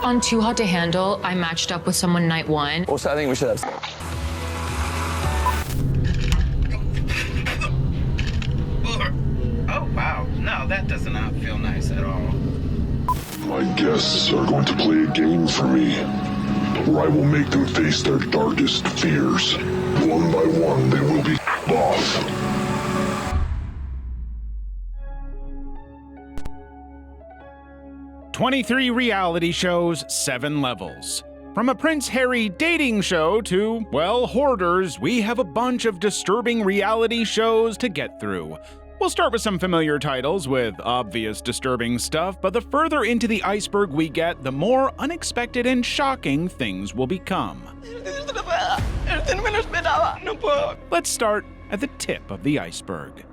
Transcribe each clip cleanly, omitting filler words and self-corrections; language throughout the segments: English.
On Too Hot to Handle, I matched up with someone night one. Also, I think we should have... Oh, wow. No, that does not feel nice at all. My guests are going to play a game for me, where I will make them face their darkest fears. One by one, they will be off. "23 reality shows, 7 levels. From a Prince Harry dating show to, well, hoarders, we have a bunch of disturbing reality shows to get through. We'll start with some familiar titles with obvious disturbing stuff, but the further into the iceberg we get, the more unexpected and shocking things will become. Let's start at the tip of the iceberg.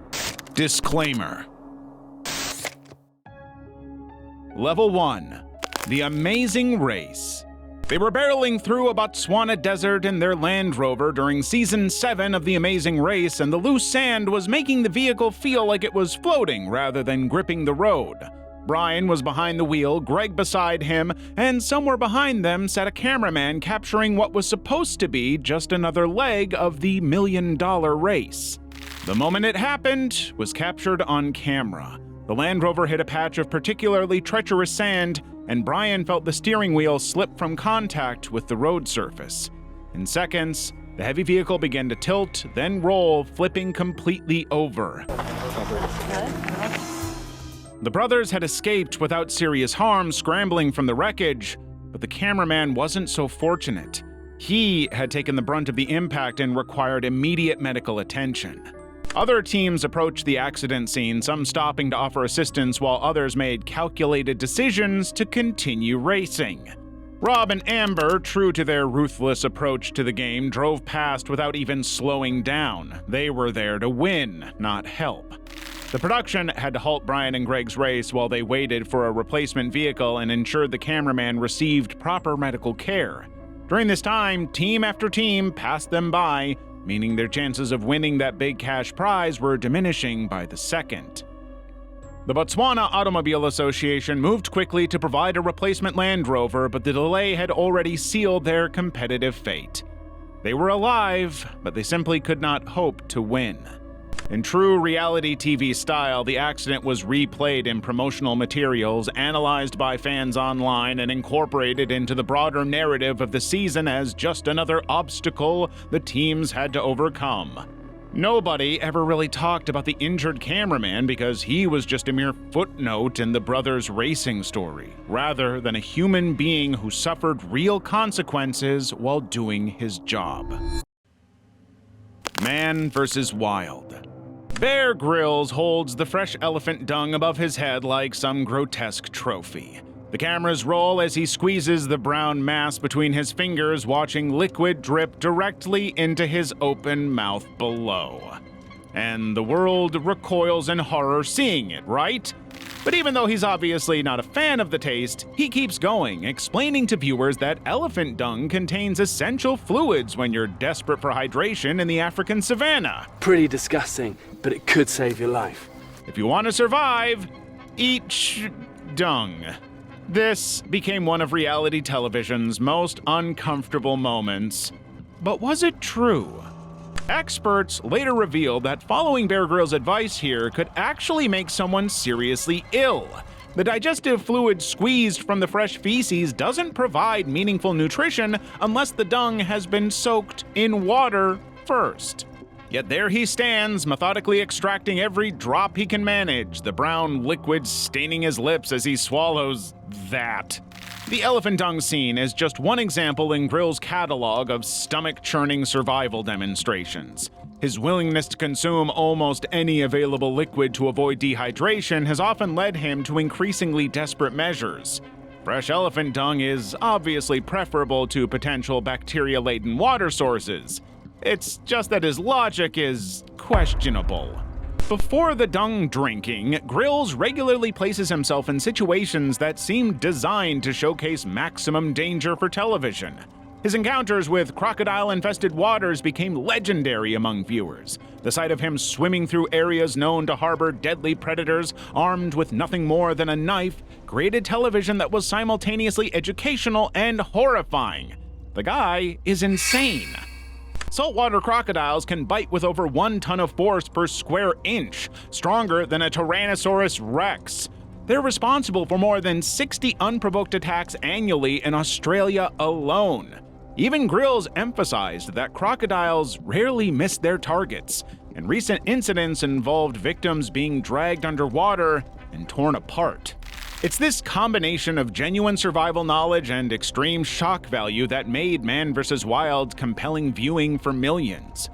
Disclaimer. Level 1. The Amazing Race. They were barreling through a Botswana desert in their Land Rover during Season 7 of The Amazing Race, and the loose sand was making the vehicle feel like it was floating rather than gripping the road. Brian was behind the wheel, Greg beside him, and somewhere behind them sat a cameraman capturing what was supposed to be just another leg of the $1 million race. The moment it happened was captured on camera. The Land Rover hit a patch of particularly treacherous sand, and Brian felt the steering wheel slip from contact with the road surface. In seconds, the heavy vehicle began to tilt, then roll, flipping completely over. The brothers had escaped without serious harm, scrambling from the wreckage, but the cameraman wasn't so fortunate. He had taken the brunt of the impact and required immediate medical attention. Other teams approached the accident scene, some stopping to offer assistance while others made calculated decisions to continue racing. Rob and Amber, true to their ruthless approach to the game, drove past without even slowing down. They were there to win, not help. The production had to halt Brian and Greg's race while they waited for a replacement vehicle and ensured the cameraman received proper medical care. During this time, team after team passed them by, meaning their chances of winning that big cash prize were diminishing by the second. The Botswana Automobile Association moved quickly to provide a replacement Land Rover, but the delay had already sealed their competitive fate. They were alive, but they simply could not hope to win. In true reality TV style, the accident was replayed in promotional materials, analyzed by fans online, and incorporated into the broader narrative of the season as just another obstacle the teams had to overcome. Nobody ever really talked about the injured cameraman because he was just a mere footnote in the brothers' racing story, rather than a human being who suffered real consequences while doing his job. Man vs. Wild. Bear Grylls holds the fresh elephant dung above his head like some grotesque trophy. The cameras roll as he squeezes the brown mass between his fingers, watching liquid drip directly into his open mouth below. And the world recoils in horror seeing it, right? But even though he's obviously not a fan of the taste, he keeps going, explaining to viewers that elephant dung contains essential fluids when you're desperate for hydration in the African savanna. Pretty disgusting, but it could save your life. If you want to survive, eat dung. This became one of reality television's most uncomfortable moments. But was it true? Experts later revealed that following Bear Grylls' advice here could actually make someone seriously ill. The digestive fluid squeezed from the fresh feces doesn't provide meaningful nutrition unless the dung has been soaked in water first. Yet there he stands, methodically extracting every drop he can manage, the brown liquid staining his lips as he swallows that. The elephant dung scene is just one example in Grylls' catalog of stomach-churning survival demonstrations. His willingness to consume almost any available liquid to avoid dehydration has often led him to increasingly desperate measures. Fresh elephant dung is obviously preferable to potential bacteria-laden water sources. It's just that his logic is questionable. Before the dung drinking, Grylls regularly places himself in situations that seem designed to showcase maximum danger for television. His encounters with crocodile-infested waters became legendary among viewers. The sight of him swimming through areas known to harbor deadly predators, armed with nothing more than a knife, created television that was simultaneously educational and horrifying. The guy is insane. Saltwater crocodiles can bite with over 1 ton of force per square inch, stronger than a Tyrannosaurus Rex. They're responsible for more than 60 unprovoked attacks annually in Australia alone. Even Grills emphasized that crocodiles rarely miss their targets, and recent incidents involved victims being dragged underwater and torn apart. It's this combination of genuine survival knowledge and extreme shock value that made Man vs. Wild compelling viewing for millions.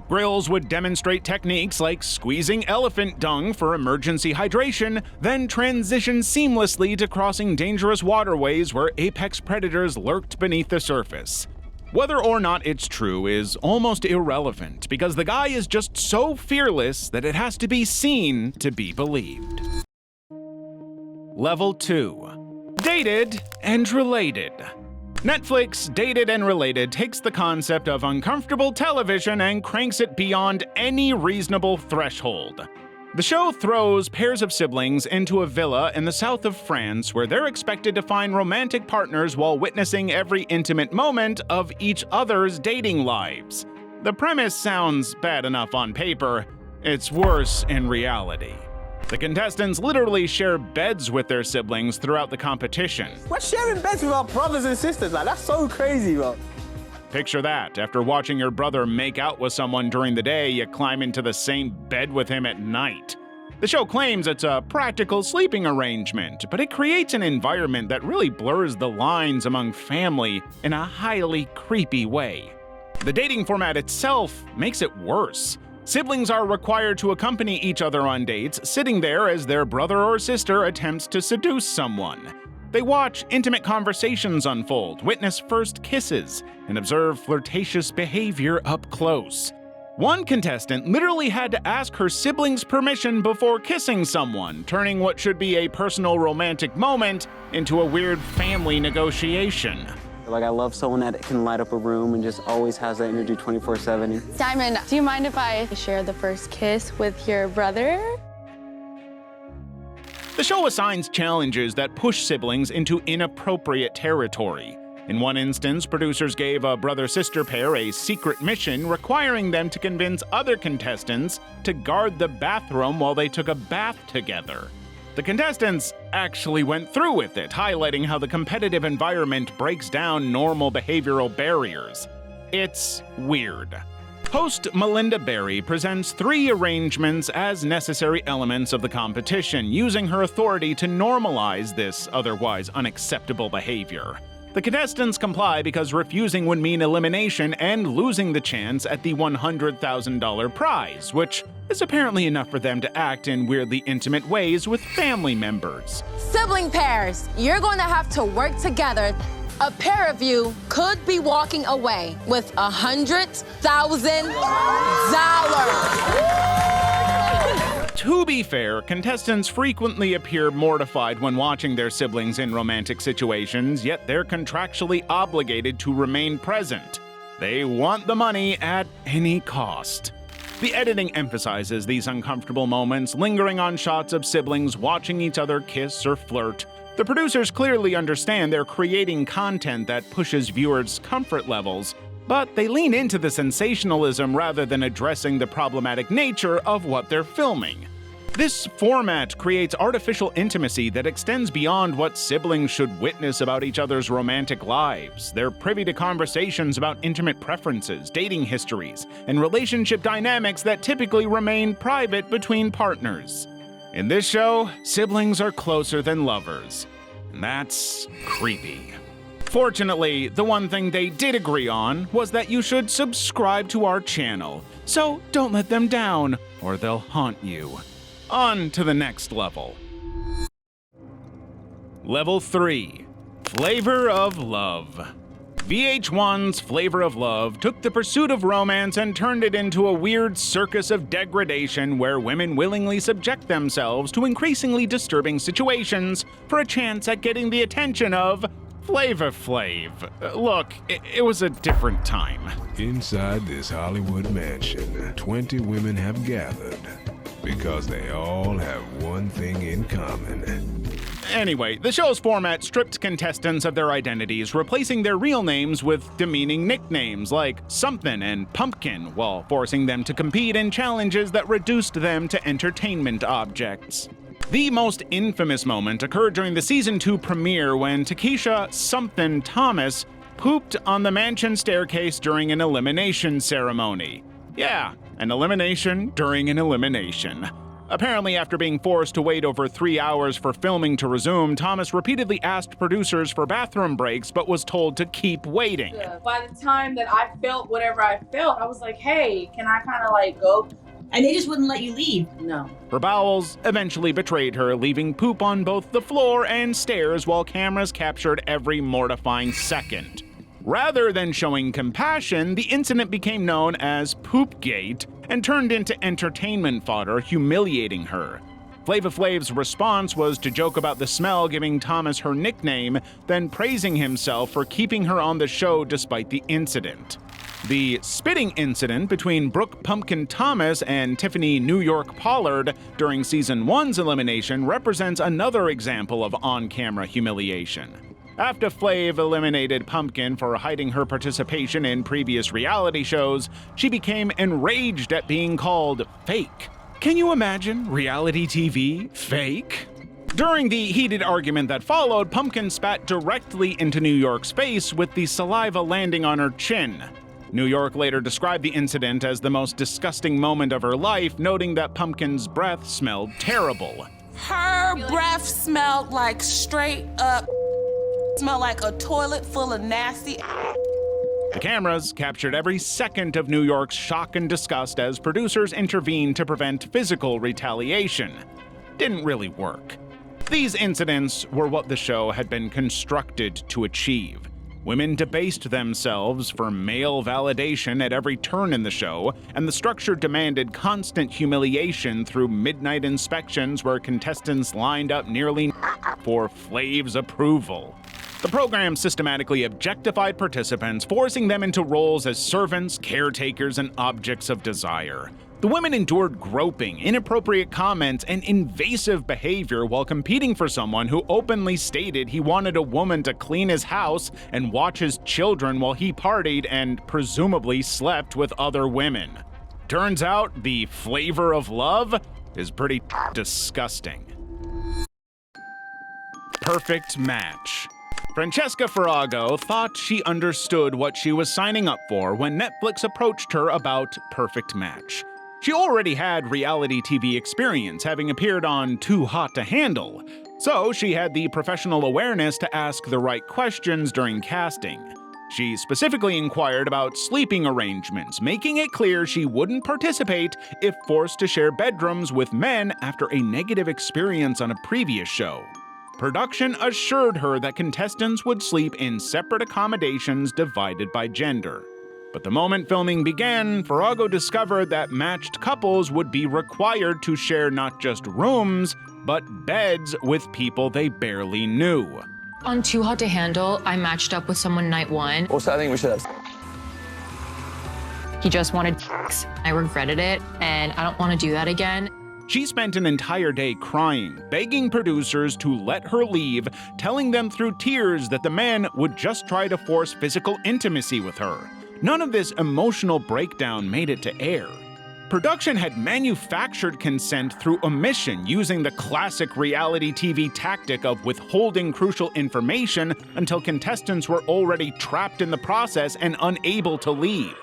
Grills would demonstrate techniques like squeezing elephant dung for emergency hydration, then transition seamlessly to crossing dangerous waterways where apex predators lurked beneath the surface. Whether or not it's true is almost irrelevant, because the guy is just so fearless that it has to be seen to be believed. Level 2. Dated and Related. Netflix Dated and Related takes the concept of uncomfortable television and cranks it beyond any reasonable threshold. The show throws pairs of siblings into a villa in the south of France where they're expected to find romantic partners while witnessing every intimate moment of each other's dating lives. The premise sounds bad enough on paper, it's worse in reality. The contestants literally share beds with their siblings throughout the competition. We're sharing beds with our brothers and sisters, like that's so crazy, bro. Picture that. After watching your brother make out with someone during the day, you climb into the same bed with him at night. The show claims it's a practical sleeping arrangement, but it creates an environment that really blurs the lines among family in a highly creepy way. The dating format itself makes it worse. Siblings are required to accompany each other on dates, sitting there as their brother or sister attempts to seduce someone. They watch intimate conversations unfold, witness first kisses, and observe flirtatious behavior up close. One contestant literally had to ask her siblings' permission before kissing someone, turning what should be a personal romantic moment into a weird family negotiation. Like, I love someone that can light up a room and just always has that energy 24/7. Diamond, do you mind if I share the first kiss with your brother? The show assigns challenges that push siblings into inappropriate territory. In one instance, producers gave a brother-sister pair a secret mission requiring them to convince other contestants to guard the bathroom while they took a bath together. The contestants actually went through with it, highlighting how the competitive environment breaks down normal behavioral barriers. It's weird. Host Melinda Berry presents 3 arrangements as necessary elements of the competition, using her authority to normalize this otherwise unacceptable behavior. The contestants comply because refusing would mean elimination and losing the chance at the $100,000 prize, which is apparently enough for them to act in weirdly intimate ways with family members. Sibling pairs, you're going to have to work together. A pair of you could be walking away with $100,000. To be fair, contestants frequently appear mortified when watching their siblings in romantic situations, yet they're contractually obligated to remain present. They want the money at any cost. The editing emphasizes these uncomfortable moments, lingering on shots of siblings watching each other kiss or flirt. The producers clearly understand they're creating content that pushes viewers' comfort levels, but they lean into the sensationalism rather than addressing the problematic nature of what they're filming. This format creates artificial intimacy that extends beyond what siblings should witness about each other's romantic lives. They're privy to conversations about intimate preferences, dating histories, and relationship dynamics that typically remain private between partners. In this show, siblings are closer than lovers, and that's creepy. Fortunately, the one thing they did agree on was that you should subscribe to our channel, so don't let them down, or they'll haunt you. On to the next level. Level 3. Flavor of Love. VH1's Flavor of Love took the pursuit of romance and turned it into a weird circus of degradation where women willingly subject themselves to increasingly disturbing situations for a chance at getting the attention of Flava Flav. Look, it was a different time. Inside this Hollywood mansion, 20 women have gathered because they all have one thing in common. Anyway, the show's format stripped contestants of their identities, replacing their real names with demeaning nicknames like Something and Pumpkin, while forcing them to compete in challenges that reduced them to entertainment objects. The most infamous moment occurred during the season 2 premiere when Takesha Something Thomas pooped on the mansion staircase during an elimination ceremony. Yeah, an elimination during an elimination. Apparently, after being forced to wait over 3 hours for filming to resume, Thomas repeatedly asked producers for bathroom breaks but was told to keep waiting. By the time that I felt whatever I felt, I was like, hey, can I kind of like go? And they just wouldn't let you leave. No. Her bowels eventually betrayed her, leaving poop on both the floor and stairs while cameras captured every mortifying second. Rather than showing compassion, the incident became known as Poopgate and turned into entertainment fodder, humiliating her. Flava Flav's response was to joke about the smell, giving Thomas her nickname, then praising himself for keeping her on the show despite the incident. The spitting incident between Brooke Pumpkin Thomas and Tiffany New York Pollard during Season 1's elimination represents another example of on-camera humiliation. After Flav eliminated Pumpkin for hiding her participation in previous reality shows, she became enraged at being called fake. Can you imagine reality TV fake? During the heated argument that followed, Pumpkin spat directly into New York's face with the saliva landing on her chin. New York later described the incident as the most disgusting moment of her life, noting that Pumpkin's breath smelled terrible. Her breath smelled like straight up smelled like a toilet full of nasty. The cameras captured every second of New York's shock and disgust as producers intervened to prevent physical retaliation. Didn't really work. These incidents were what the show had been constructed to achieve. Women debased themselves for male validation at every turn in the show, and the structure demanded constant humiliation through midnight inspections where contestants lined up nearly for Flav's approval. The program systematically objectified participants, forcing them into roles as servants, caretakers, and objects of desire. The women endured groping, inappropriate comments, and invasive behavior while competing for someone who openly stated he wanted a woman to clean his house and watch his children while he partied and presumably slept with other women. Turns out the flavor of love is pretty disgusting. Perfect match. Francesca Farrago thought she understood what she was signing up for when Netflix approached her about Perfect Match. She already had reality TV experience, having appeared on Too Hot to Handle, so she had the professional awareness to ask the right questions during casting. She specifically inquired about sleeping arrangements, making it clear she wouldn't participate if forced to share bedrooms with men after a negative experience on a previous show. Production assured her that contestants would sleep in separate accommodations divided by gender. But the moment filming began, Farrago discovered that matched couples would be required to share not just rooms, but beds with people they barely knew. On Too Hot to Handle, I matched up with someone night 1. Also, I think we should have. He just wanted sex. I regretted it, and I don't want to do that again. She spent an entire day crying, begging producers to let her leave, telling them through tears that the man would just try to force physical intimacy with her. None of this emotional breakdown made it to air. Production had manufactured consent through omission, using the classic reality TV tactic of withholding crucial information until contestants were already trapped in the process and unable to leave.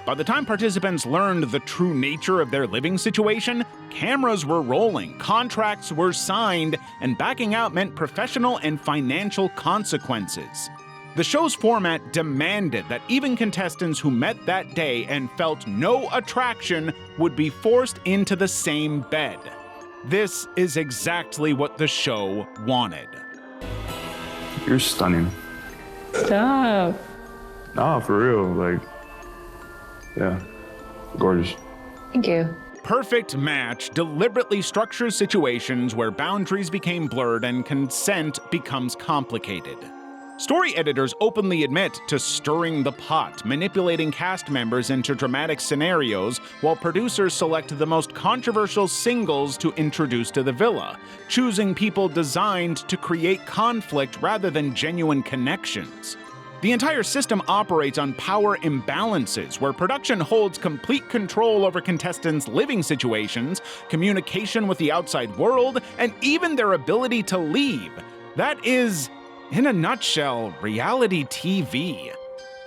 By the time participants learned the true nature of their living situation, cameras were rolling, contracts were signed, and backing out meant professional and financial consequences. The show's format demanded that even contestants who met that day and felt no attraction would be forced into the same bed. This is exactly what the show wanted. You're stunning. Stop. Nah, for real, yeah, gorgeous. Thank you. Perfect Match deliberately structures situations where boundaries became blurred and consent becomes complicated. Story editors openly admit to stirring the pot, manipulating cast members into dramatic scenarios, while producers select the most controversial singles to introduce to the villa, choosing people designed to create conflict rather than genuine connections. The entire system operates on power imbalances, where production holds complete control over contestants' living situations, communication with the outside world, and even their ability to leave. That is, in a nutshell, reality TV.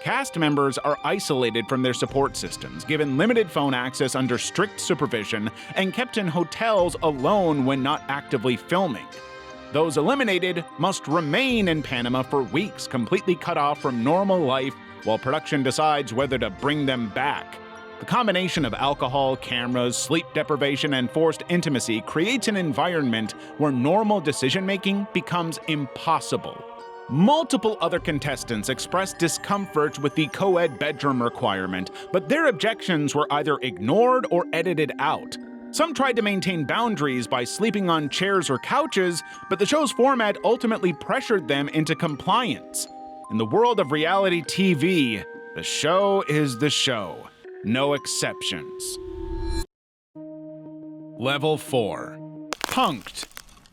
Cast members are isolated from their support systems, given limited phone access under strict supervision, and kept in hotels alone when not actively filming. Those eliminated must remain in Panama for weeks, completely cut off from normal life, while production decides whether to bring them back. The combination of alcohol, cameras, sleep deprivation, and forced intimacy creates an environment where normal decision-making becomes impossible. Multiple other contestants expressed discomfort with the co-ed bedroom requirement, but their objections were either ignored or edited out. Some tried to maintain boundaries by sleeping on chairs or couches, but the show's format ultimately pressured them into compliance. In the world of reality TV, the show is the show. No exceptions. Level 4. Punked.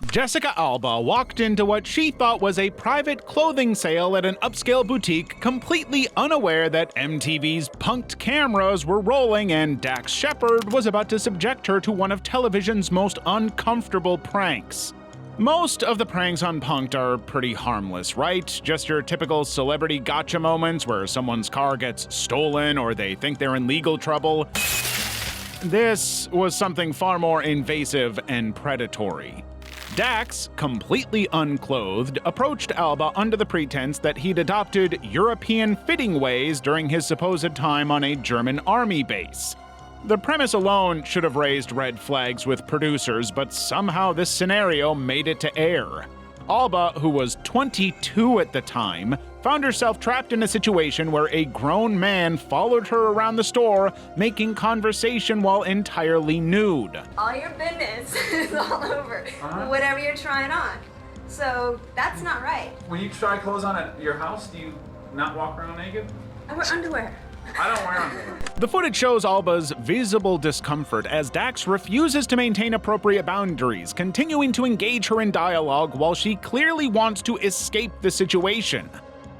Jessica Alba walked into what she thought was a private clothing sale at an upscale boutique, completely unaware that MTV's punked cameras were rolling and Dax Shepard was about to subject her to one of television's most uncomfortable pranks. Most of the pranks on Punked are pretty harmless, right? Just your typical celebrity gotcha moments where someone's car gets stolen or they think they're in legal trouble. This was something far more invasive and predatory. Dax, completely unclothed, approached Alba under the pretense that he'd adopted European fitting ways during his supposed time on a German army base. The premise alone should have raised red flags with producers, but somehow this scenario made it to air. Alba, who was 22 at the time, found herself trapped in a situation where a grown man followed her around the store, making conversation while entirely nude. All your business is all over whatever you're trying on. So that's not right. When you try clothes on at your house, do you not walk around naked? I wear underwear. I don't wear underwear. The footage shows Alba's visible discomfort as Dax refuses to maintain appropriate boundaries, continuing to engage her in dialogue while she clearly wants to escape the situation.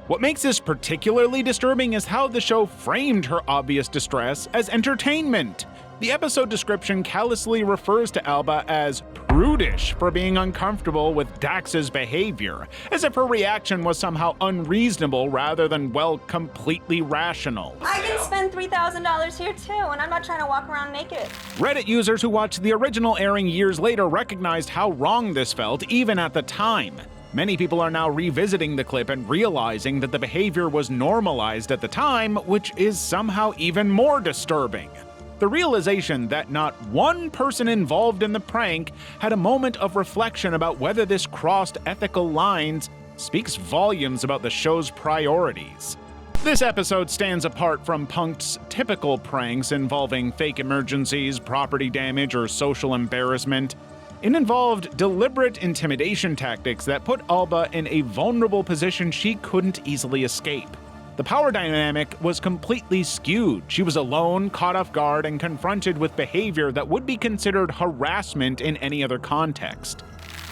What makes this particularly disturbing is how the show framed her obvious distress as entertainment. The episode description callously refers to Alba as prudish for being uncomfortable with Dax's behavior, as if her reaction was somehow unreasonable rather than, well, completely rational. I can spend $3,000 here too, and I'm not trying to walk around naked. Reddit users who watched the original airing years later recognized how wrong this felt even at the time. Many people are now revisiting the clip and realizing that the behavior was normalized at the time, which is somehow even more disturbing. The realization that not one person involved in the prank had a moment of reflection about whether this crossed ethical lines speaks volumes about the show's priorities. This episode stands apart from Punked's typical pranks involving fake emergencies, property damage, or social embarrassment. It involved deliberate intimidation tactics that put Alba in a vulnerable position she couldn't easily escape. The power dynamic was completely skewed. She was alone, caught off guard, and confronted with behavior that would be considered harassment in any other context.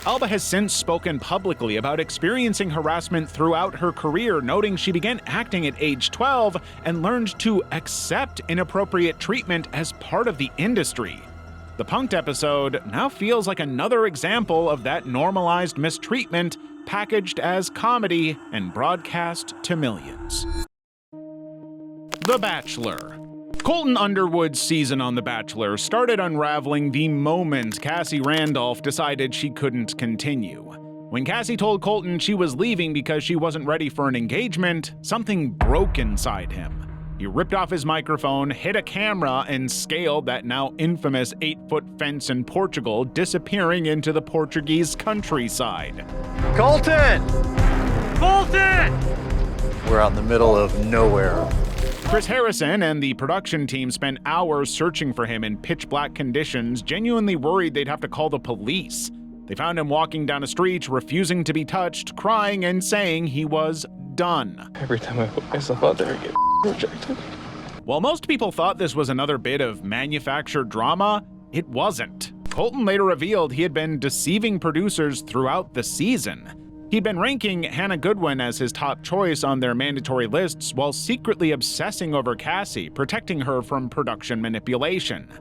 Alba has since spoken publicly about experiencing harassment throughout her career, noting she began acting at age 12 and learned to accept inappropriate treatment as part of the industry. The Punked episode now feels like another example of that normalized mistreatment packaged as comedy and broadcast to millions. The Bachelor. Colton Underwood's season on The Bachelor started unraveling the moment Cassie Randolph decided she couldn't continue. When Cassie told Colton she was leaving because she wasn't ready for an engagement, something broke inside him. He ripped off his microphone, hit a camera, and scaled that now infamous 8-foot fence in Portugal, disappearing into the Portuguese countryside. Colton! Colton! We're out in the middle of nowhere. Chris Harrison and the production team spent hours searching for him in pitch-black conditions, genuinely worried they'd have to call the police. They found him walking down a street, refusing to be touched, crying and saying he was done. Every time I put myself out there, I get rejected. While most people thought this was another bit of manufactured drama, it wasn't. Colton later revealed he had been deceiving producers throughout the season. He'd been ranking Hannah Goodwin as his top choice on their mandatory lists while secretly obsessing over Cassie, protecting her from production manipulation.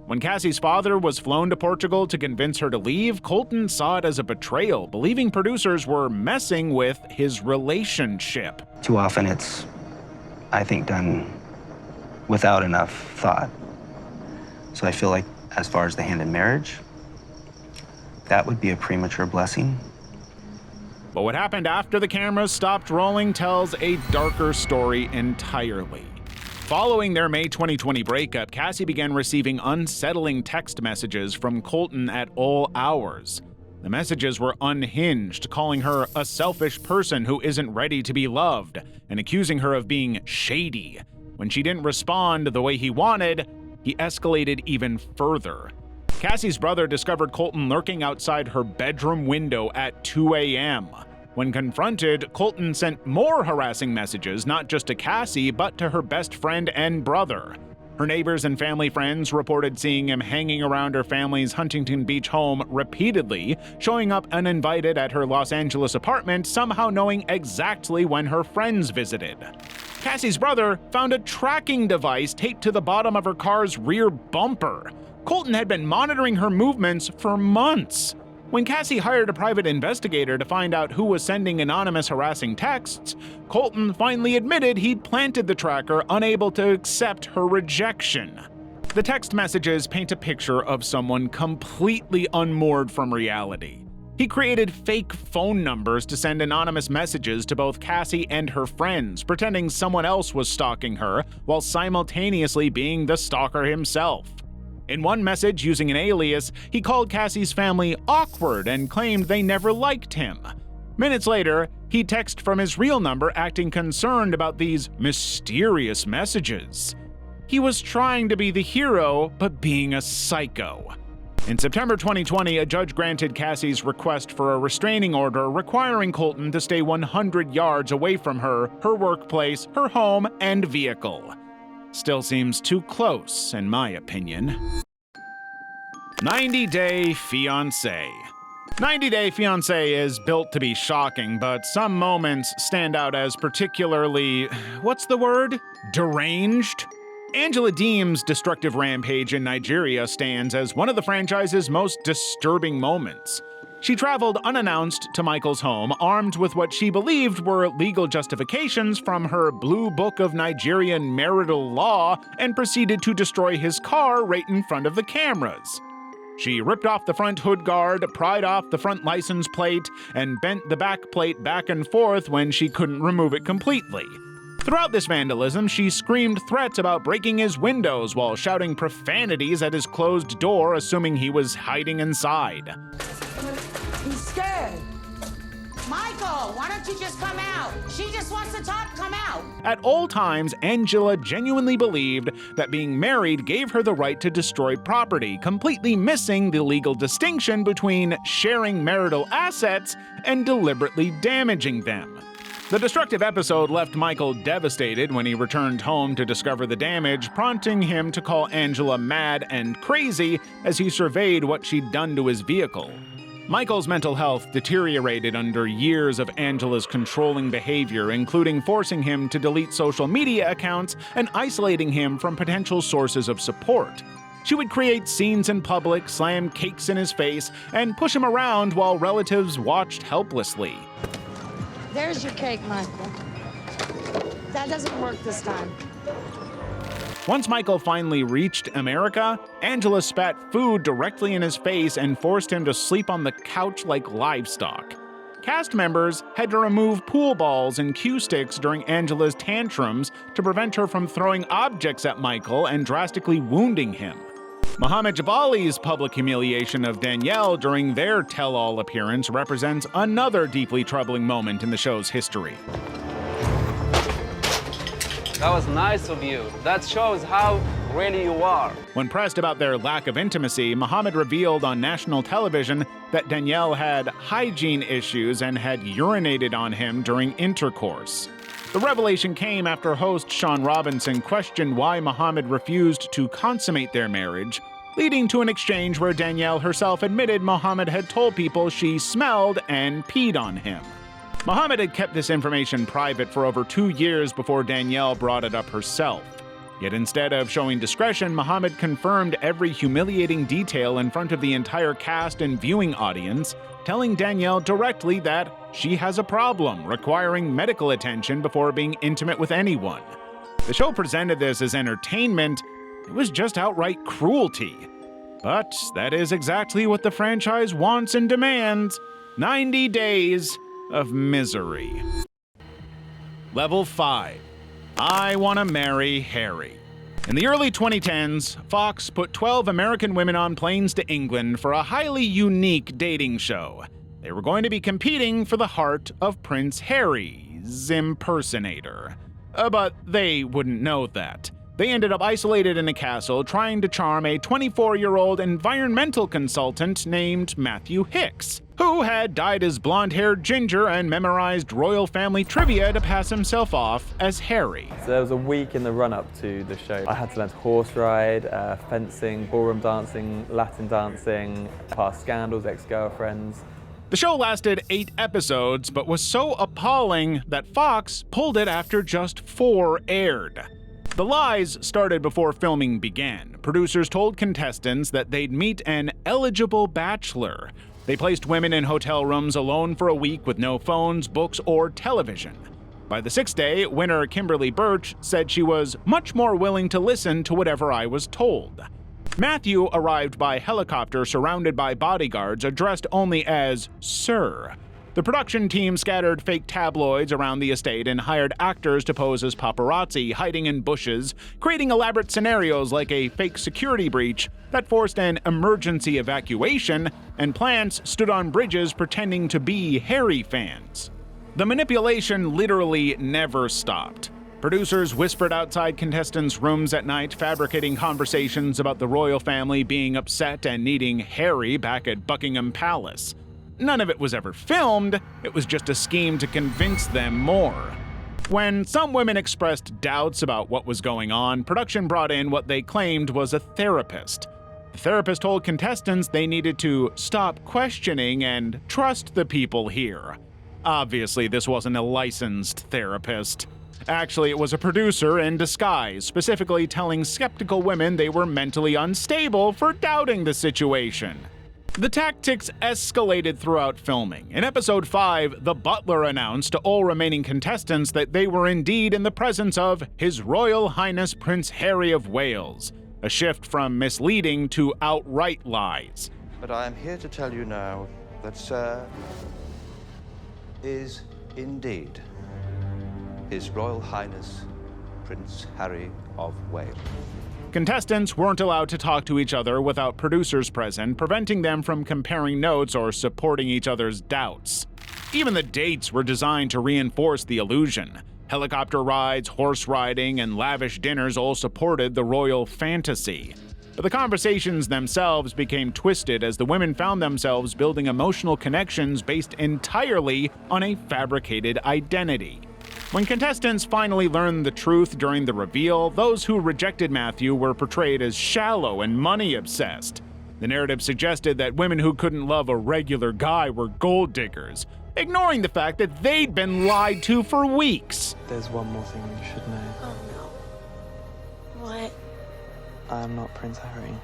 When Cassie's father was flown to Portugal to convince her to leave, Colton saw it as a betrayal, believing producers were messing with his relationship. Too often it's, I think, done without enough thought. So I feel like as far as the hand in marriage, that would be a premature blessing. But what happened after the cameras stopped rolling tells a darker story entirely. Following their May 2020 breakup, Cassie began receiving unsettling text messages from Colton at all hours. The messages were unhinged, calling her a selfish person who isn't ready to be loved, and accusing her of being shady. When she didn't respond the way he wanted, he escalated even further. Cassie's brother discovered Colton lurking outside her bedroom window at 2 a.m. When confronted, Colton sent more harassing messages, not just to Cassie, but to her best friend and brother. Her neighbors and family friends reported seeing him hanging around her family's Huntington Beach home repeatedly, showing up uninvited at her Los Angeles apartment, somehow knowing exactly when her friends visited. Cassie's brother found a tracking device taped to the bottom of her car's rear bumper. Colton had been monitoring her movements for months. When Cassie hired a private investigator to find out who was sending anonymous harassing texts, Colton finally admitted he'd planted the tracker, unable to accept her rejection. The text messages paint a picture of someone completely unmoored from reality. He created fake phone numbers to send anonymous messages to both Cassie and her friends, pretending someone else was stalking her while simultaneously being the stalker himself. In one message, using an alias, he called Cassie's family awkward and claimed they never liked him. Minutes later, he'd text from his real number acting concerned about these mysterious messages. He was trying to be the hero, but being a psycho. In September 2020, a judge granted Cassie's request for a restraining order requiring Colton to stay 100 yards away from her, her workplace, her home, and vehicle. Still seems too close, in my opinion. 90 Day Fiancé. 90 Day Fiancé is built to be shocking, but some moments stand out as particularly, what's the word? Deranged? Angela Deem's destructive rampage in Nigeria stands as one of the franchise's most disturbing moments. She traveled unannounced to Michael's home, armed with what she believed were legal justifications from her Blue Book of Nigerian marital law, and proceeded to destroy his car right in front of the cameras. She ripped off the front hood guard, pried off the front license plate, and bent the back plate back and forth when she couldn't remove it completely. Throughout this vandalism, she screamed threats about breaking his windows while shouting profanities at his closed door, assuming he was hiding inside. He's scared. Michael, why don't you just come out? She just wants to talk, come out. At all times, Angela genuinely believed that being married gave her the right to destroy property, completely missing the legal distinction between sharing marital assets and deliberately damaging them. The destructive episode left Michael devastated when he returned home to discover the damage, prompting him to call Angela mad and crazy as he surveyed what she'd done to his vehicle. Michael's mental health deteriorated under years of Angela's controlling behavior, including forcing him to delete social media accounts and isolating him from potential sources of support. She would create scenes in public, slam cakes in his face, and push him around while relatives watched helplessly. There's your cake, Michael. That doesn't work this time. Once Michael finally reached America, Angela spat food directly in his face and forced him to sleep on the couch like livestock. Cast members had to remove pool balls and cue sticks during Angela's tantrums to prevent her from throwing objects at Michael and drastically wounding him. Muhammad Jabali's public humiliation of Danielle during their tell-all appearance represents another deeply troubling moment in the show's history. That was nice of you. That shows how really you are. When pressed about their lack of intimacy, Mohammed revealed on national television that Danielle had hygiene issues and had urinated on him during intercourse. The revelation came after host Sean Robinson questioned why Mohammed refused to consummate their marriage, leading to an exchange where Danielle herself admitted Mohammed had told people she smelled and peed on him. Mohammed had kept this information private for over 2 years before Danielle brought it up herself. Yet instead of showing discretion, Mohammed confirmed every humiliating detail in front of the entire cast and viewing audience, telling Danielle directly that she has a problem requiring medical attention before being intimate with anyone. The show presented this as entertainment. It was just outright cruelty. But that is exactly what the franchise wants and demands: 90 days of misery. Level 5. I Want to Marry Harry. In the early 2010s, Fox put 12 American women on planes to England for a highly unique dating show. They were going to be competing for the heart of Prince Harry's impersonator. But they wouldn't know that. They ended up isolated in a castle trying to charm a 24-year-old environmental consultant named Matthew Hicks, who had dyed his blonde-haired ginger and memorized royal family trivia to pass himself off as Harry. So there was a week in the run-up to the show. I had to learn to horse ride, fencing, ballroom dancing, Latin dancing, past scandals, ex-girlfriends. The show lasted 8 episodes, but was so appalling that Fox pulled it after just 4 aired. The lies started before filming began. Producers told contestants that they'd meet an eligible bachelor. They placed women in hotel rooms alone for a week with no phones, books, or television. By the 6th day, winner Kimberly Birch said she was much more willing to listen to whatever I was told. Matthew arrived by helicopter surrounded by bodyguards addressed only as Sir. The production team scattered fake tabloids around the estate and hired actors to pose as paparazzi, hiding in bushes, creating elaborate scenarios like a fake security breach that forced an emergency evacuation, and plants stood on bridges pretending to be Harry fans. The manipulation literally never stopped. Producers whispered outside contestants' rooms at night, fabricating conversations about the royal family being upset and needing Harry back at Buckingham Palace. None of it was ever filmed, it was just a scheme to convince them more. When some women expressed doubts about what was going on, production brought in what they claimed was a therapist. The therapist told contestants they needed to stop questioning and trust the people here. Obviously, this wasn't a licensed therapist. Actually, it was a producer in disguise, specifically telling skeptical women they were mentally unstable for doubting the situation. The tactics escalated throughout filming. In episode 5, the butler announced to all remaining contestants that they were indeed in the presence of His Royal Highness Prince Harry of Wales, a shift from misleading to outright lies. But I am here to tell you now that Sir is indeed His Royal Highness Prince Harry of Wales. Contestants weren't allowed to talk to each other without producers present, preventing them from comparing notes or supporting each other's doubts. Even the dates were designed to reinforce the illusion. Helicopter rides, horse riding, and lavish dinners all supported the royal fantasy. But the conversations themselves became twisted as the women found themselves building emotional connections based entirely on a fabricated identity. When contestants finally learned the truth during the reveal, those who rejected Matthew were portrayed as shallow and money-obsessed. The narrative suggested that women who couldn't love a regular guy were gold diggers, ignoring the fact that they'd been lied to for weeks. There's one more thing you should know. Oh no. What? I am not Prince Harry.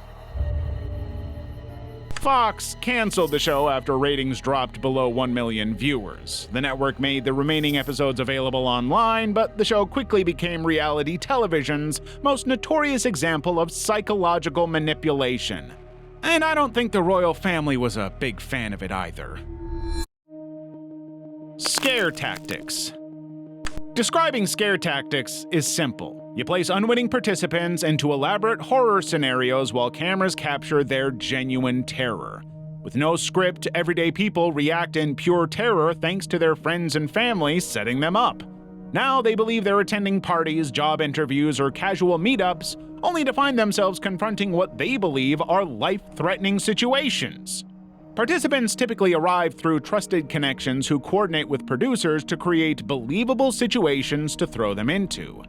Fox canceled the show after ratings dropped below 1 million viewers. The network made the remaining episodes available online, but the show quickly became reality television's most notorious example of psychological manipulation. And I don't think the royal family was a big fan of it either. Scare tactics. Describing scare tactics is simple. You place unwitting participants into elaborate horror scenarios while cameras capture their genuine terror. With no script, everyday people react in pure terror thanks to their friends and family setting them up. Now they believe they're attending parties, job interviews, or casual meetups, only to find themselves confronting what they believe are life-threatening situations. Participants typically arrive through trusted connections who coordinate with producers to create believable situations to throw them into.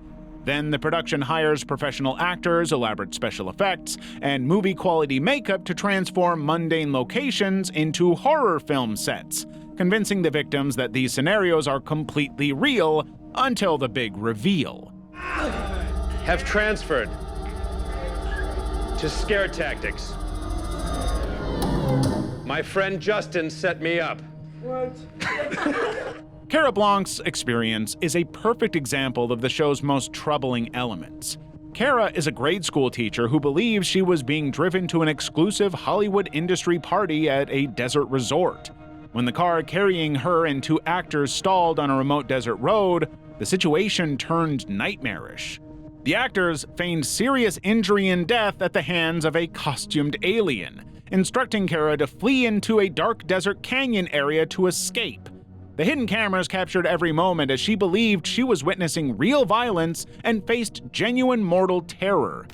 Then the production hires professional actors, elaborate special effects, and movie-quality makeup to transform mundane locations into horror film sets, convincing the victims that these scenarios are completely real until the big reveal. Have transferred to scare tactics. My friend Justin set me up. What? Cara Blanc's experience is a perfect example of the show's most troubling elements. Cara is a grade school teacher who believes she was being driven to an exclusive Hollywood industry party at a desert resort. When the car carrying her and two actors stalled on a remote desert road, the situation turned nightmarish. The actors feigned serious injury and death at the hands of a costumed alien, instructing Cara to flee into a dark desert canyon area to escape. The hidden cameras captured every moment as she believed she was witnessing real violence and faced genuine mortal terror.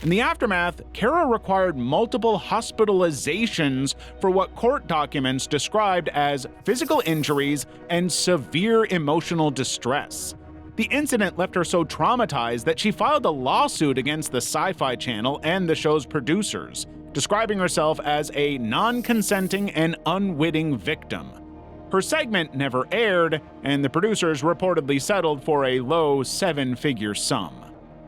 In the aftermath, Cara required multiple hospitalizations for what court documents described as physical injuries and severe emotional distress. The incident left her so traumatized that she filed a lawsuit against the Sci-Fi Channel and the show's producers, describing herself as a non-consenting and unwitting victim. Her segment never aired, and the producers reportedly settled for a low seven-figure sum.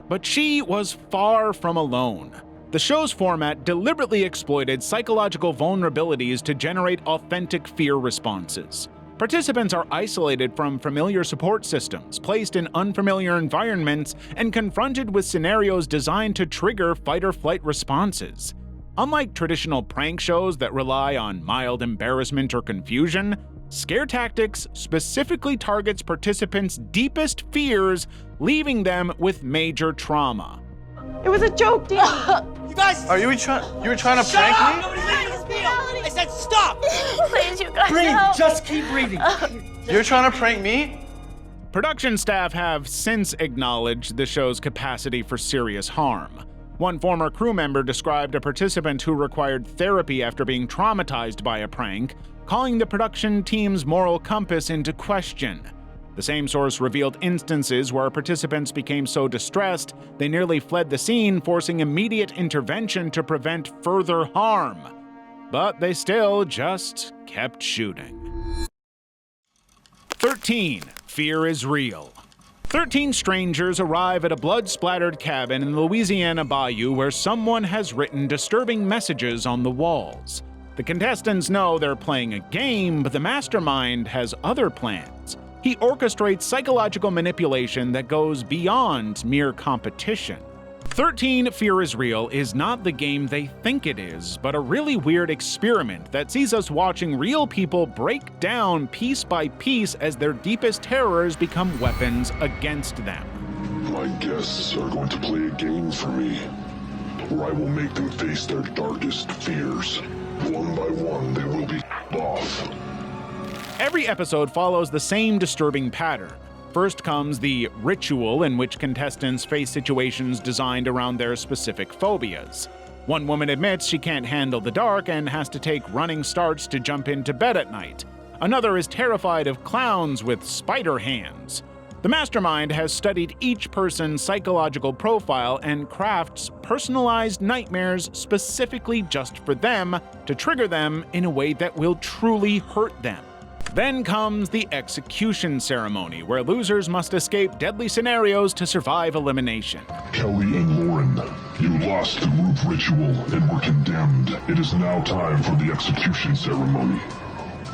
But she was far from alone. The show's format deliberately exploited psychological vulnerabilities to generate authentic fear responses. Participants are isolated from familiar support systems, placed in unfamiliar environments, and confronted with scenarios designed to trigger fight-or-flight responses. Unlike traditional prank shows that rely on mild embarrassment or confusion, Scare Tactics specifically targets participants' deepest fears, leaving them with major trauma. It was a joke, Danny. You guys, you were trying to prank me? I said stop. Please, you guys Breathe, help. just keep breathing. You're trying to prank me? Production staff have since acknowledged the show's capacity for serious harm. One former crew member described a participant who required therapy after being traumatized by a prank, calling the production team's moral compass into question. The same source revealed instances where participants became so distressed they nearly fled the scene, forcing immediate intervention to prevent further harm. But they still just kept shooting. 13. Fear is real. 13 strangers arrive at a blood-splattered cabin in the Louisiana bayou where someone has written disturbing messages on the walls. The contestants know they're playing a game, but the mastermind has other plans. He orchestrates psychological manipulation that goes beyond mere competition. 13 Fear is Real is not the game they think it is, but a really weird experiment that sees us watching real people break down piece by piece as their deepest terrors become weapons against them. My guests are going to play a game for me, where I will make them face their darkest fears. One by one, they will be off. Every episode follows the same disturbing pattern. First comes the ritual, in which contestants face situations designed around their specific phobias. One woman admits she can't handle the dark and has to take running starts to jump into bed at night. Another is terrified of clowns with spider hands. The mastermind has studied each person's psychological profile and crafts personalized nightmares specifically just for them to trigger them in a way that will truly hurt them. Then comes the execution ceremony, where losers must escape deadly scenarios to survive elimination. Kelly and Lauren, you lost the group ritual and were condemned. It is now time for the execution ceremony.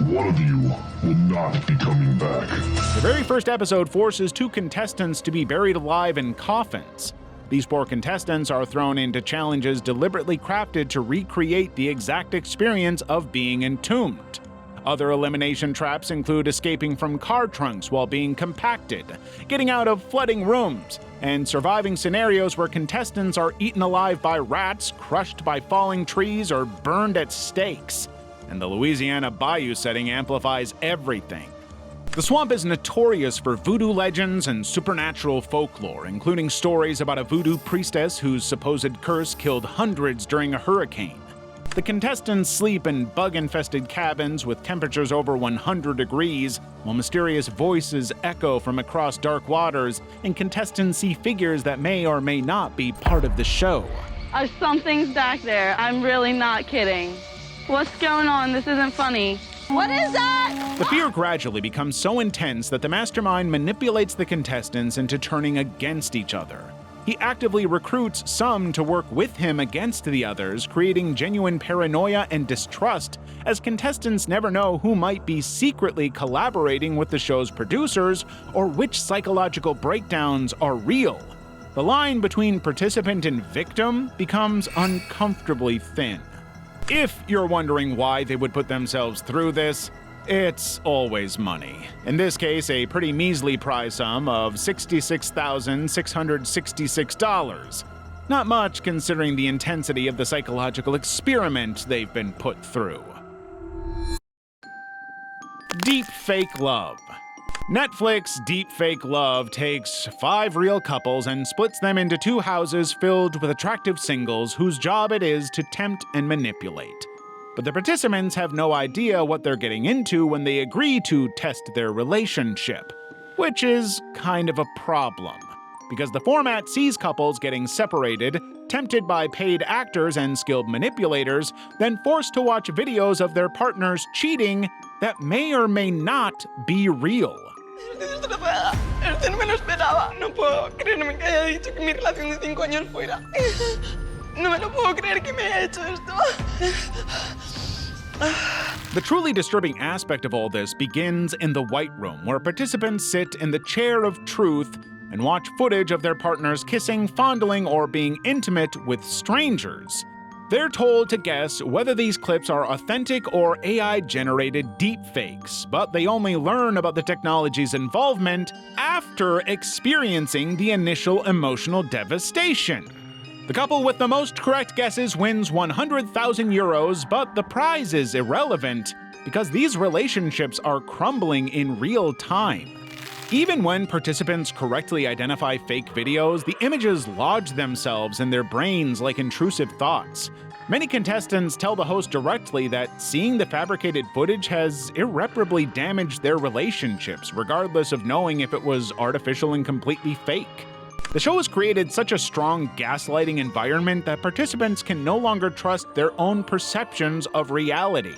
One of you will not be coming back. The very first episode forces two contestants to be buried alive in coffins. These poor contestants are thrown into challenges deliberately crafted to recreate the exact experience of being entombed. Other elimination traps include escaping from car trunks while being compacted, getting out of flooding rooms, and surviving scenarios where contestants are eaten alive by rats, crushed by falling trees, or burned at stakes. And the Louisiana Bayou setting amplifies everything. The swamp is notorious for voodoo legends and supernatural folklore, including stories about a voodoo priestess whose supposed curse killed hundreds during a hurricane. The contestants sleep in bug-infested cabins with temperatures over 100 degrees, while mysterious voices echo from across dark waters, and contestants see figures that may or may not be part of the show. Something's back there. I'm really not kidding. What's going on? This isn't funny. What is that? The fear gradually becomes so intense that the mastermind manipulates the contestants into turning against each other. He actively recruits some to work with him against the others, creating genuine paranoia and distrust, as contestants never know who might be secretly collaborating with the show's producers or which psychological breakdowns are real. The line between participant and victim becomes uncomfortably thin. If you're wondering why they would put themselves through this, it's always money. In this case, a pretty measly prize sum of $66,666. Not much considering the intensity of the psychological experiment they've been put through. Deep Fake Love. Netflix Deep Fake Love takes 5 real couples and splits them into 2 houses filled with attractive singles whose job it is to tempt and manipulate. But the participants have no idea what they're getting into when they agree to test their relationship, which is kind of a problem, because the format sees couples getting separated, tempted by paid actors and skilled manipulators, then forced to watch videos of their partners cheating that may or may not be real. Usted no me lo esperaba. No puedo creerme que haya dicho que mi relación de 5 años fuera. No me lo puedo creer que me haya hecho esto. The truly disturbing aspect of all this begins in the White Room, where participants sit in the chair of truth and watch footage of their partners kissing, fondling, or being intimate with strangers. They're told to guess whether these clips are authentic or AI-generated deepfakes, but they only learn about the technology's involvement after experiencing the initial emotional devastation. The couple with the most correct guesses wins 100,000 euros, but the prize is irrelevant because these relationships are crumbling in real time. Even when participants correctly identify fake videos, the images lodge themselves in their brains like intrusive thoughts. Many contestants tell the host directly that seeing the fabricated footage has irreparably damaged their relationships, regardless of knowing if it was artificial and completely fake. The show has created such a strong gaslighting environment that participants can no longer trust their own perceptions of reality.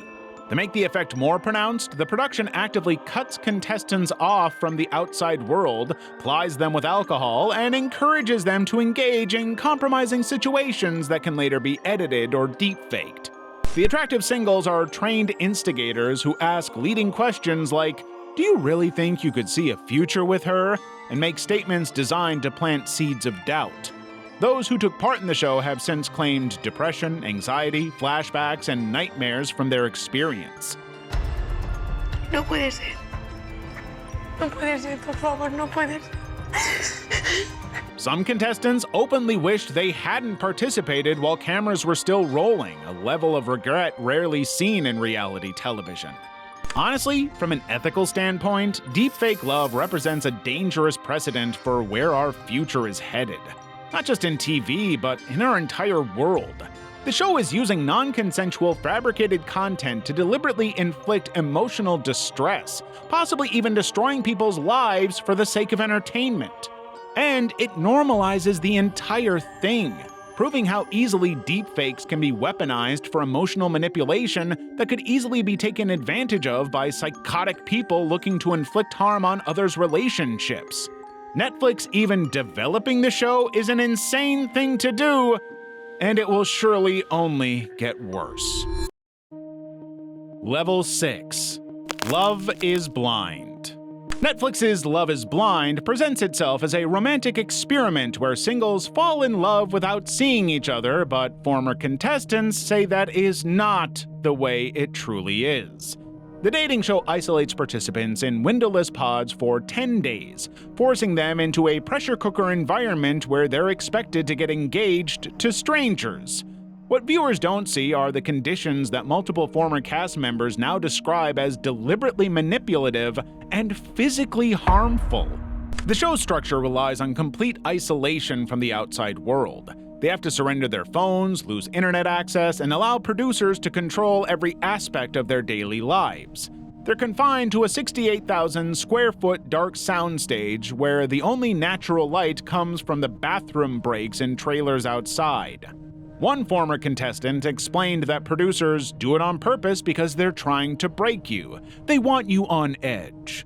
To make the effect more pronounced, the production actively cuts contestants off from the outside world, plies them with alcohol, and encourages them to engage in compromising situations that can later be edited or deepfaked. The attractive singles are trained instigators who ask leading questions like, "Do you really think you could see a future with her?" and make statements designed to plant seeds of doubt. Those who took part in the show have since claimed depression, anxiety, flashbacks, and nightmares from their experience. No puede ser. No puede ser, por favor, no puede ser. Some contestants openly wished they hadn't participated while cameras were still rolling, a level of regret rarely seen in reality television. Honestly, from an ethical standpoint, deepfake love represents a dangerous precedent for where our future is headed. Not just in TV, but in our entire world. The show is using non-consensual fabricated content to deliberately inflict emotional distress, possibly even destroying people's lives for the sake of entertainment. And it normalizes the entire thing, proving how easily deepfakes can be weaponized for emotional manipulation that could easily be taken advantage of by psychotic people looking to inflict harm on others' relationships. Netflix even developing the show is an insane thing to do, and it will surely only get worse. Level 6. Love is Blind. Netflix's Love is Blind presents itself as a romantic experiment where singles fall in love without seeing each other, but former contestants say that is not the way it truly is. The dating show isolates participants in windowless pods for 10 days, forcing them into a pressure cooker environment where they're expected to get engaged to strangers. What viewers don't see are the conditions that multiple former cast members now describe as deliberately manipulative and physically harmful. The show's structure relies on complete isolation from the outside world. They have to surrender their phones, lose internet access, and allow producers to control every aspect of their daily lives. They're confined to a 68,000 square foot dark soundstage where the only natural light comes from the bathroom breaks in trailers outside. One former contestant explained that producers do it on purpose because they're trying to break you. They want you on edge.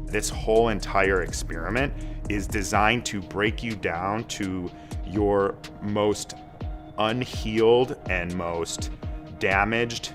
This whole entire experiment is designed to break you down to your most unhealed and most damaged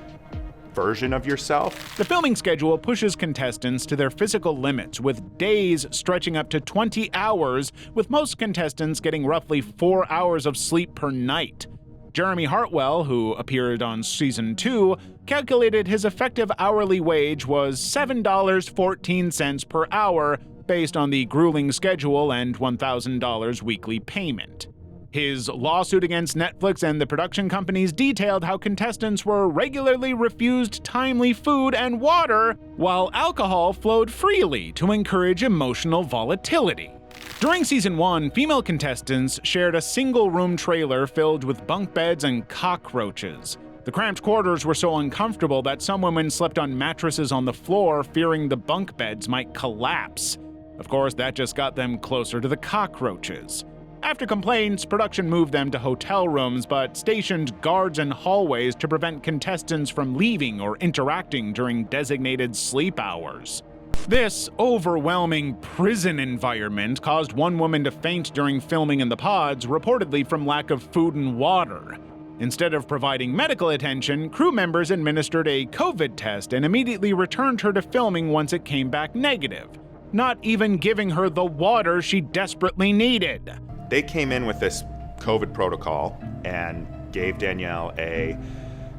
version of yourself. The filming schedule pushes contestants to their physical limits, with days stretching up to 20 hours, with most contestants getting roughly 4 hours of sleep per night. Jeremy Hartwell, who appeared on season 2, calculated his effective hourly wage was $7.14 per hour, based on the grueling schedule and $1,000 weekly payment. His lawsuit against Netflix and the production companies detailed how contestants were regularly refused timely food and water, while alcohol flowed freely to encourage emotional volatility. During season 1, female contestants shared a single-room trailer filled with bunk beds and cockroaches. The cramped quarters were so uncomfortable that some women slept on mattresses on the floor, fearing the bunk beds might collapse. Of course, that just got them closer to the cockroaches. After complaints, production moved them to hotel rooms, but stationed guards in hallways to prevent contestants from leaving or interacting during designated sleep hours. This overwhelming prison environment caused one woman to faint during filming in the pods, reportedly from lack of food and water. Instead of providing medical attention, crew members administered a COVID test and immediately returned her to filming once it came back negative, not even giving her the water she desperately needed. They came in with this COVID protocol and gave Danielle a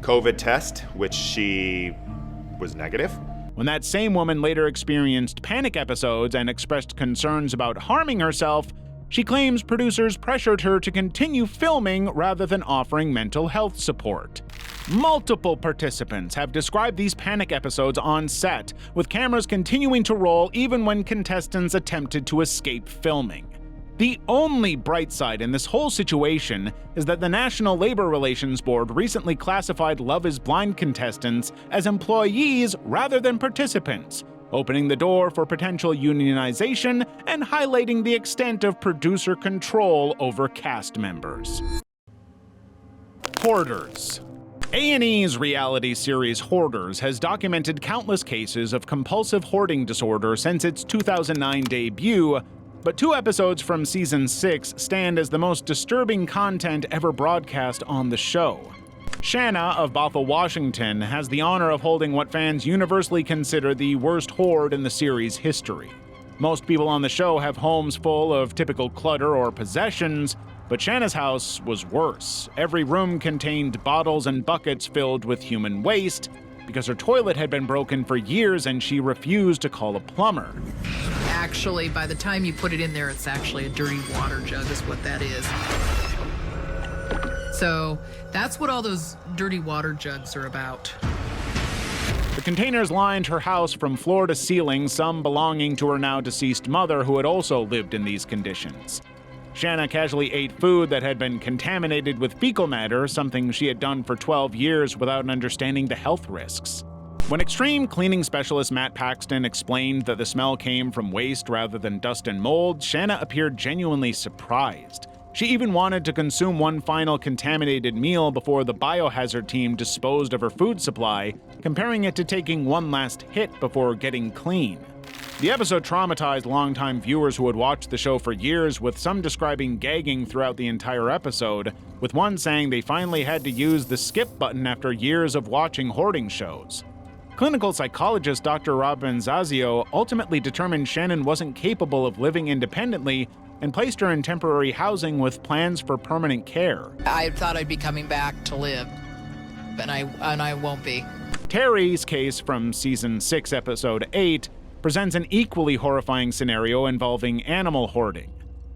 COVID test, which she was negative. When that same woman later experienced panic episodes and expressed concerns about harming herself, she claims producers pressured her to continue filming rather than offering mental health support. Multiple participants have described these panic episodes on set, with cameras continuing to roll even when contestants attempted to escape filming. The only bright side in this whole situation is that the National Labor Relations Board recently classified Love is Blind contestants as employees rather than participants, opening the door for potential unionization and highlighting the extent of producer control over cast members. Hoarders. A&E's reality series Hoarders has documented countless cases of compulsive hoarding disorder since its 2009 debut, but 2 episodes from season 6 stand as the most disturbing content ever broadcast on the show. Shanna of Bothell, Washington, has the honor of holding what fans universally consider the worst hoard in the series' history. Most people on the show have homes full of typical clutter or possessions, but Shanna's house was worse. Every room contained bottles and buckets filled with human waste, because her toilet had been broken for years and she refused to call a plumber. Actually, by the time you put it in there, it's actually a dirty water jug is what that is. So that's what all those dirty water jugs are about. The containers lined her house from floor to ceiling, some belonging to her now deceased mother, who had also lived in these conditions. Shanna casually ate food that had been contaminated with fecal matter, something she had done for 12 years without understanding the health risks. When extreme cleaning specialist Matt Paxton explained that the smell came from waste rather than dust and mold, Shanna appeared genuinely surprised. She even wanted to consume one final contaminated meal before the biohazard team disposed of her food supply, comparing it to taking one last hit before getting clean. The episode traumatized longtime viewers who had watched the show for years, with some describing gagging throughout the entire episode, with one saying they finally had to use the skip button after years of watching hoarding shows. Clinical psychologist Dr. Robin Zazio ultimately determined Shannon wasn't capable of living independently and placed her in temporary housing with plans for permanent care. I thought I'd be coming back to live, and I won't be. Terry's case from season 6, episode 8, presents an equally horrifying scenario involving animal hoarding.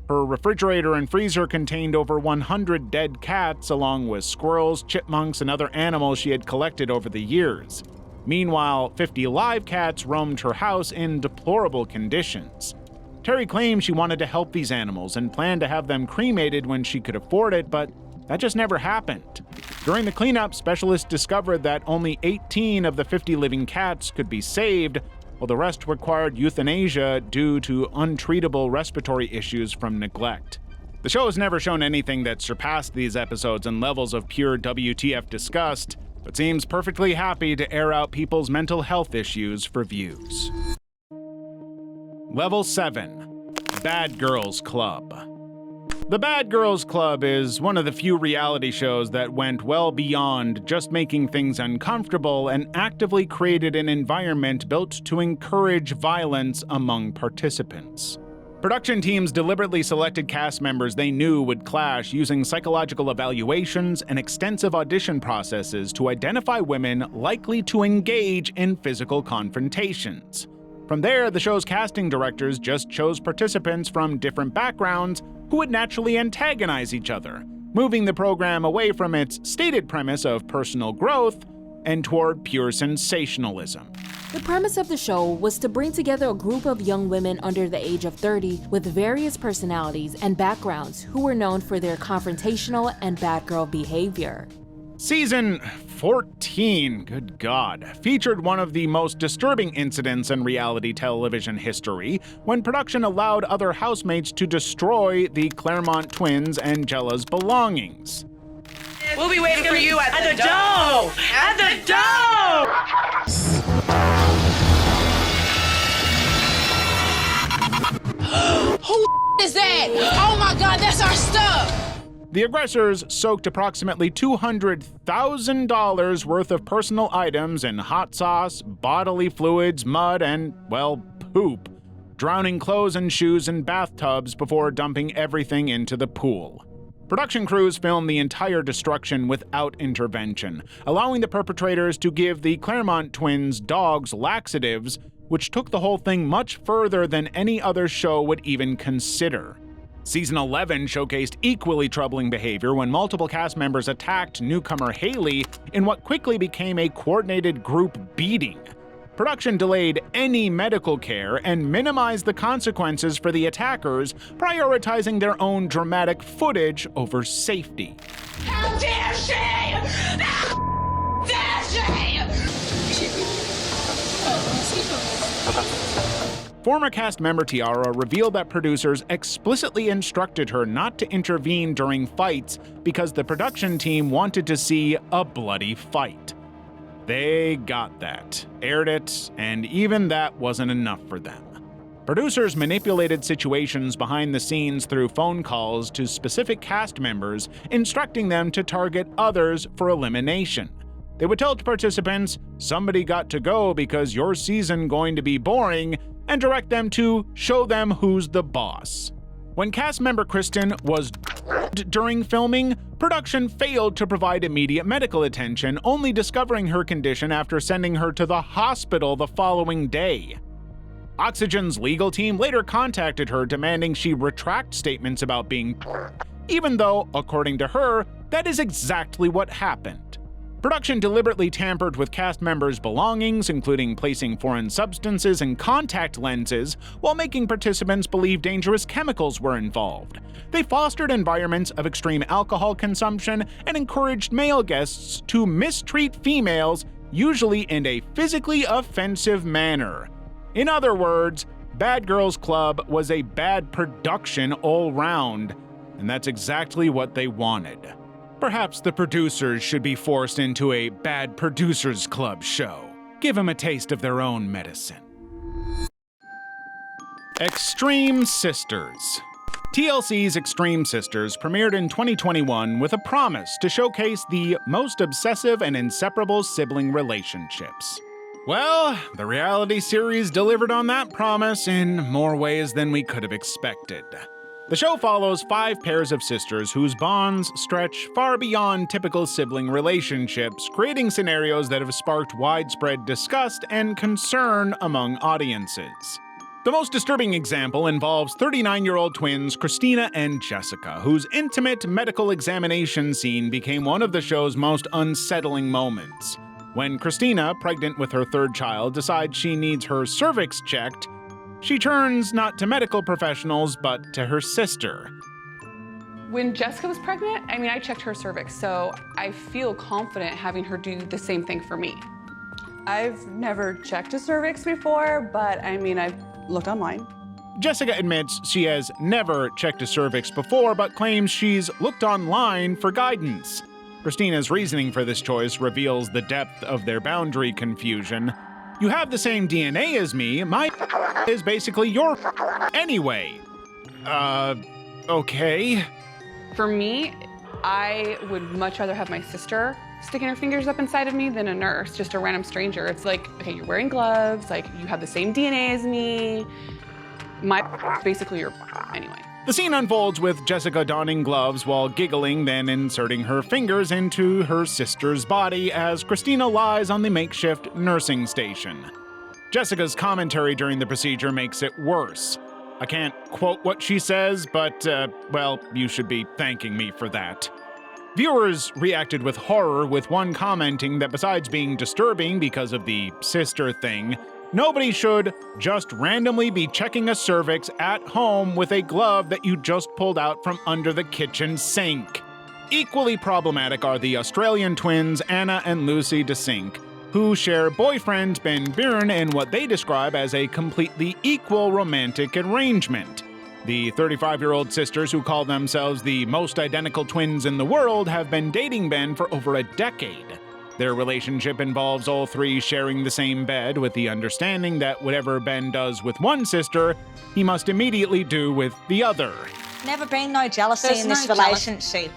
Her refrigerator and freezer contained over 100 dead cats, along with squirrels, chipmunks, and other animals she had collected over the years. Meanwhile, 50 live cats roamed her house in deplorable conditions. Terry claimed she wanted to help these animals and planned to have them cremated when she could afford it, but that just never happened. During the cleanup, specialists discovered that only 18 of the 50 living cats could be saved, while the rest required euthanasia due to untreatable respiratory issues from neglect. The show has never shown anything that surpassed these episodes in levels of pure WTF disgust, but seems perfectly happy to air out people's mental health issues for views. Level 7. Bad Girls Club. The Bad Girls Club is one of the few reality shows that went well beyond just making things uncomfortable and actively created an environment built to encourage violence among participants. Production teams deliberately selected cast members they knew would clash using psychological evaluations and extensive audition processes to identify women likely to engage in physical confrontations. From there, the show's casting directors just chose participants from different backgrounds who would naturally antagonize each other, moving the program away from its stated premise of personal growth and toward pure sensationalism. The premise of the show was to bring together a group of young women under the age of 30 with various personalities and backgrounds who were known for their confrontational and bad girl behavior. Season 14, good God, featured one of the most disturbing incidents in reality television history when production allowed other housemates to destroy the Claremont twins' Angela's belongings. We'll be waiting for you at the door! At the door! Who is that? Oh my God, that's our stuff! The aggressors soaked approximately $200,000 worth of personal items in hot sauce, bodily fluids, mud, and, well, poop, drowning clothes and shoes in bathtubs before dumping everything into the pool. Production crews filmed the entire destruction without intervention, allowing the perpetrators to give the Claremont twins' dogs laxatives, which took the whole thing much further than any other show would even consider. Season 11 showcased equally troubling behavior when multiple cast members attacked newcomer Haley in what quickly became a coordinated group beating. Production delayed any medical care and minimized the consequences for the attackers, prioritizing their own dramatic footage over safety. How dare she! How dare she! Former cast member Tiara revealed that producers explicitly instructed her not to intervene during fights because the production team wanted to see a bloody fight. They got that, aired it, and even that wasn't enough for them. Producers manipulated situations behind the scenes through phone calls to specific cast members, instructing them to target others for elimination. They would tell participants, "Somebody got to go because your season going to be boring," and direct them to show them who's the boss. When cast member Kristen was during filming, production failed to provide immediate medical attention, only discovering her condition after sending her to the hospital the following day. Oxygen's legal team later contacted her demanding she retract statements about being even though, according to her, that is exactly what happened. Production deliberately tampered with cast members' belongings, including placing foreign substances in contact lenses, while making participants believe dangerous chemicals were involved. They fostered environments of extreme alcohol consumption and encouraged male guests to mistreat females, usually in a physically offensive manner. In other words, Bad Girls Club was a bad production all round, and that's exactly what they wanted. Perhaps the producers should be forced into a Bad Producers Club show. Give them a taste of their own medicine. Extreme Sisters. TLC's Extreme Sisters premiered in 2021 with a promise to showcase the most obsessive and inseparable sibling relationships. Well, the reality series delivered on that promise in more ways than we could have expected. The show follows 5 pairs of sisters whose bonds stretch far beyond typical sibling relationships, creating scenarios that have sparked widespread disgust and concern among audiences. The most disturbing example involves 39-year-old twins Christina and Jessica, whose intimate medical examination scene became one of the show's most unsettling moments. When Christina, pregnant with her 3rd child, decides she needs her cervix checked, she turns not to medical professionals, but to her sister. When Jessica was pregnant, I checked her cervix, so I feel confident having her do the same thing for me. I've never checked a cervix before, but I've looked online. Jessica admits she has never checked a cervix before, but claims she's looked online for guidance. Christina's reasoning for this choice reveals the depth of their boundary confusion. You have the same DNA as me, my is basically your anyway. Okay. For me, I would much rather have my sister sticking her fingers up inside of me than a nurse, just a random stranger. It's like, okay, you're wearing gloves, like you have the same DNA as me. My basically your anyway. The scene unfolds with Jessica donning gloves while giggling, then inserting her fingers into her sister's body as Christina lies on the makeshift nursing station. Jessica's commentary during the procedure makes it worse. I can't quote what she says, but, well, you should be thanking me for that. Viewers reacted with horror, with one commenting that besides being disturbing because of the sister thing, nobody should just randomly be checking a cervix at home with a glove that you just pulled out from under the kitchen sink. Equally problematic are the Australian twins Anna and Lucy DeSink, who share boyfriend Ben Byrne in what they describe as a completely equal romantic arrangement. The 35-year-old sisters, who call themselves the most identical twins in the world, have been dating Ben for over a decade. Their relationship involves all 3 sharing the same bed, with the understanding that whatever Ben does with one sister, he must immediately do with the other. Never been no jealousy in this relationship.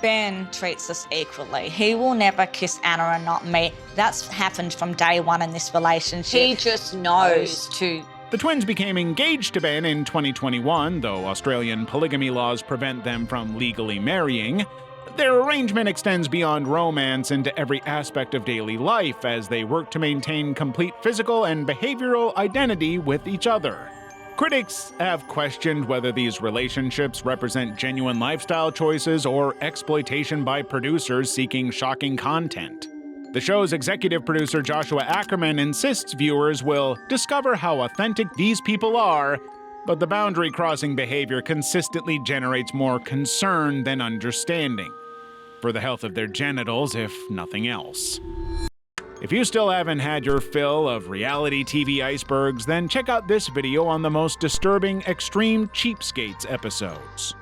Ben treats us equally. He will never kiss Anna and not me. That's happened from day one in this relationship. He just knows to. The twins became engaged to Ben in 2021, though Australian polygamy laws prevent them from legally marrying. Their arrangement extends beyond romance into every aspect of daily life as they work to maintain complete physical and behavioral identity with each other. Critics have questioned whether these relationships represent genuine lifestyle choices or exploitation by producers seeking shocking content. The show's executive producer Joshua Ackerman insists viewers will discover how authentic these people are, but the boundary-crossing behavior consistently generates more concern than understanding, for the health of their genitals, if nothing else. If you still haven't had your fill of reality TV icebergs, then check out this video on the most disturbing Extreme Cheapskates episodes.